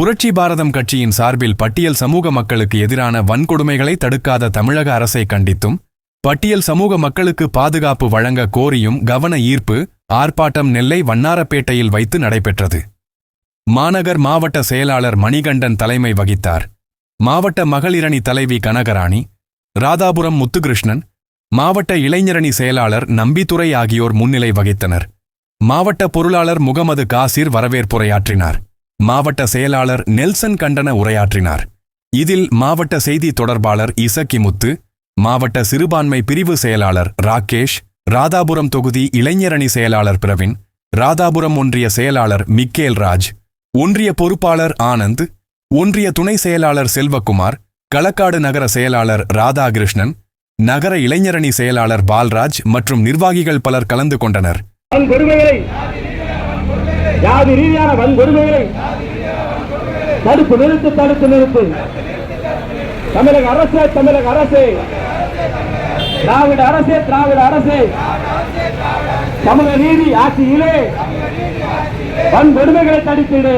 புரட்சி பாரதம் கட்சியின் சார்பில் பட்டியல் சமூக மக்களுக்கு எதிரான வன்கொடுமைகளை தடுக்காத தமிழக அரசை கண்டித்தும், பட்டியல் சமூக மக்களுக்கு பாதுகாப்பு வழங்க கோரியும் கவன ஈர்ப்பு ஆர்ப்பாட்டம் நெல்லை வண்ணாரப்பேட்டையில் வைத்து நடைபெற்றது. மாநகர் மாவட்ட செயலாளர் மணிகண்டன் தலைமை வகித்தார். மாவட்ட மகளிரணி தலைவி கனகராணி, ராதாபுரம் முத்துகிருஷ்ணன், மாவட்ட இளைஞரணி செயலாளர் நம்பித்துரை ஆகியோர் முன்னிலை வகித்தனர். மாவட்ட பொருளாளர் முகமது காசிர் வரவேற்புரையாற்றினார். மாவட்ட செயலாளர் நெல்சன் கண்டன உரையாற்றினார். இதில் மாவட்ட செய்தி தொடர்பாளர் இசக்கிமுத்து, மாவட்ட சிறுபான்மை பிரிவு செயலாளர் ராகேஷ், ராதாபுரம் தொகுதி இளைஞரணி செயலாளர் பிரவீன், ராதாபுரம் ஒன்றிய செயலாளர் மிக்கேல் ராஜ், ஒன்றிய பொறுப்பாளர் ஆனந்த், ஒன்றிய துணை செயலாளர் செல்வகுமார், களக்காடு நகர செயலாளர் ராதாகிருஷ்ணன், நகர இளைஞரணி செயலாளர் பால்ராஜ் மற்றும் நிர்வாகிகள் பலர் கலந்து கொண்டனர். ஜாதி ரீதியான வன்கொடுமைகளை தடுத்து நிறுத்து. தமிழக அரசே திராவிட அரசே சமூக நீதி ஆட்சியிலே வன்கொடுமைகளை தடுத்திடு.